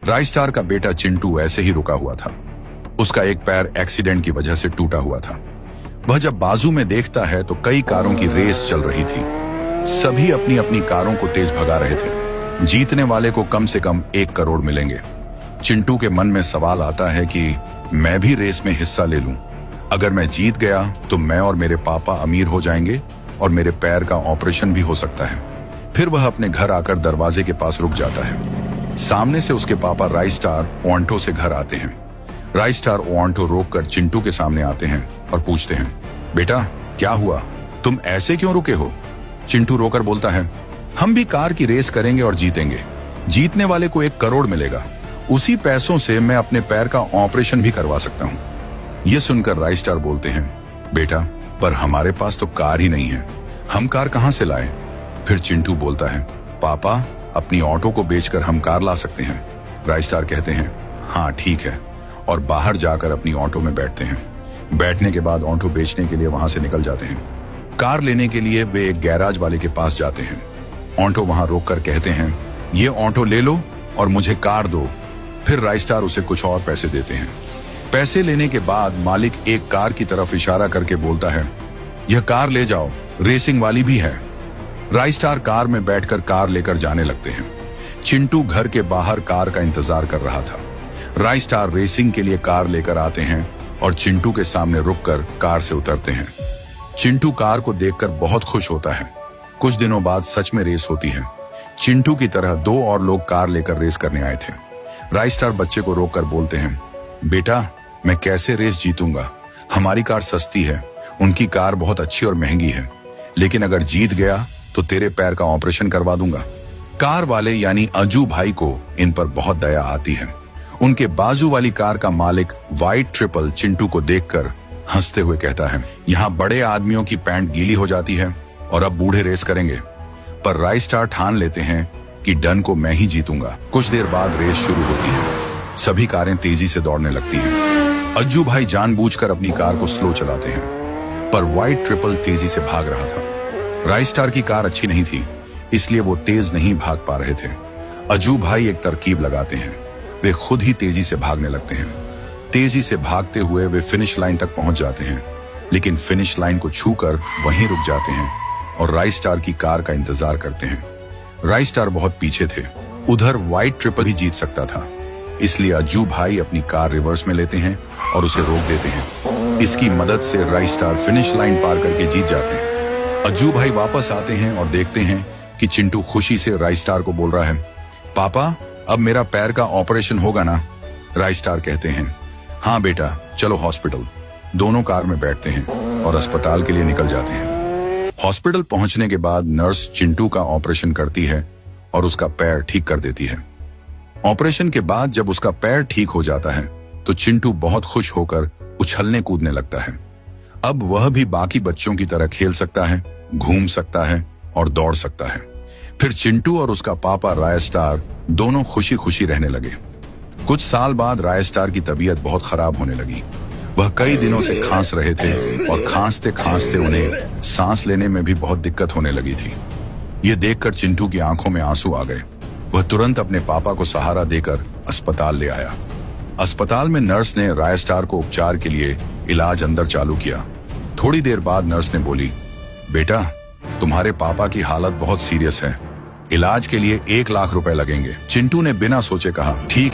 राय star का बेटा चिंटू ऐसे ही रुका हुआ था। उसका एक पैर एक्सीडेंट की वजह से टूटा हुआ था। वह जब बाजू में देखता है तो कई कारों की रेस चल रही थी। सभी अपनी अपनी कारों को तेज भगा रहे थे। जीतने वाले को कम से कम 1 करोड़ मिलेंगे। चिंटू के मन में सवाल आता है कि मैं भी रेस में हिस्सा ले लूं। अगर मैं जीत गया तो मैं और मेरे पापा अमीर हो जाएंगे और मेरे पैर का ऑपरेशन भी हो सकता है। फिर वह अपने घर आकर दरवाजे के पास रुक जाता है। सामने से उसके पापा राय स्टार ओंटो से घर आते हैं। राय स्टार ओंटो रोककर चिंटू के सामने आते हैं और पूछते हैं, बेटा क्या हुआ, तुम ऐसे क्यों रुके हो? चिंटू रोकर बोलता है, हम भी कार की रेस करेंगे और जीतेंगे। जीतने वाले को 1 करोड़ मिलेगा। उसी पैसों से मैं अपने पैर का ऑपरेशन भी करवा सकता हूँ। यह सुनकर राय स्टार बोलते हैं, बेटा पर हमारे पास तो कार ही नहीं है, हम कार कहां से लाएं? फिर चिंटू बोलता है, पापा अपनी ऑटो को बेचकर हम कार ला सकते हैं। राय स्टार कहते हैं, हाँ ठीक है, और बाहर जाकर अपनी ऑटो में बैठते हैं। बैठने के बाद ऑटो बेचने के लिए वहां से निकल जाते हैं। कार लेने के लिए वे एक गैराज वाले के पास जाते हैं। ऑटो वहां रोककर कहते हैं, ये ऑटो ले लो और मुझे कार दो। फिर राय स्टार उसे कुछ और पैसे देते हैं। पैसे लेने के बाद मालिक एक कार की तरफ इशारा करके बोलता है, यह कार ले जाओ, रेसिंग वाली भी है। राय स्टार कार में बैठकर कार लेकर जाने लगते हैं। चिंटू घर के बाहर कार का इंतजार कर रहा था। राय स्टार रेसिंग के लिए कार लेकर आते हैं और चिंटू के सामने रुककर कार से उतरते हैं। चिंटू कार को देखकर बहुत खुश होता है। कुछ दिनों बाद सच में रेस होती है। चिंटू की तरह 2 और लोग कार लेकर रेस करने आए थे। राय स्टार बच्चे को रोककर बोलते हैं, बेटा मैं कैसे रेस जीतूंगा, हमारी कार सस्ती है, उनकी कार बहुत अच्छी और महंगी है, लेकिन अगर जीत गया तो तेरे पैर का ऑपरेशन करवा दूंगा। कार वाले यानी अज्जू भाई को इन पर बहुत दया आती है। उनके बाजू वाली कार का मालिक व्हाइट ट्रिपल चिंटू को देखकर हंसते हुए कहता है, यहाँ बड़े आदमियों की पैंट गीली हो जाती है और अब बूढ़े रेस करेंगे। पर राय स्टार ठान लेते हैं कि डन को मैं ही जीतूंगा। कुछ देर बाद रेस शुरू होती है। सभी कारें तेजी से दौड़ने लगती हैं। अज्जू भाई जानबूझकर अपनी कार को स्लो चलाते हैं, पर व्हाइट ट्रिपल तेजी से भाग रहा था। राय स्टार की कार अच्छी नहीं थी, इसलिए वो तेज नहीं भाग पा रहे थे। अज्जू भाई एक तरकीब लगाते हैं। वे खुद ही तेजी से भागने लगते हैं। तेजी से भागते हुए वे फिनिश लाइन तक पहुंच जाते हैं, लेकिन फिनिश लाइन को छूकर वहीं रुक जाते हैं और राय स्टार की कार का इंतजार करते हैं। राय स्टार बहुत पीछे थे। उधर व्हाइट ट्रिपल ही जीत सकता था, इसलिए अज्जू भाई अपनी कार रिवर्स में लेते हैं और उसे रोक देते हैं। इसकी मदद से राय स्टार फिनिश लाइन पार करके जीत जाते हैं। अज्जू भाई वापस आते हैं और देखते हैं कि चिंटू खुशी से राय स्टार को बोल रहा है, पापा अब मेरा पैर का ऑपरेशन होगा ना? राय स्टार कहते हैं, हाँ बेटा चलो हॉस्पिटल। दोनों कार में बैठते हैं और अस्पताल के लिए निकल जाते हैं। हॉस्पिटल पहुंचने के बाद नर्स चिंटू का ऑपरेशन करती है और उसका पैर ठीक कर देती है। ऑपरेशन के बाद जब उसका पैर ठीक हो जाता है तो चिंटू बहुत खुश होकर उछलने कूदने लगता है। अब वह भी बाकी बच्चों की तरह खेल सकता है, घूम सकता है और दौड़ सकता है। फिर चिंटू और उसका पापा राय स्टार दोनों खुशी खुशी रहने लगे। कुछ साल बाद राय स्टार की तबीयत बहुत खराब होने लगी। वह कई दिनों से खांस रहे थे और खांसते खांसते उन्हें सांस लेने में भी बहुत दिक्कत होने लगी थी। ये देखकर चिंटू की आंखों में आंसू आ गए। वह तुरंत अपने पापा को सहारा देकर अस्पताल ले आया। अस्पताल में नर्स ने राय स्टार को उपचार के लिए इलाज अंदर चालू किया। थोड़ी देर बाद नर्स ने बोली, बेटा तुम्हारे पापा की हालत बहुत सीरियस है, इलाज के लिए 1 लाख रुपए लगेंगे। चिंटू ने बिना सोचे कहा, ठीक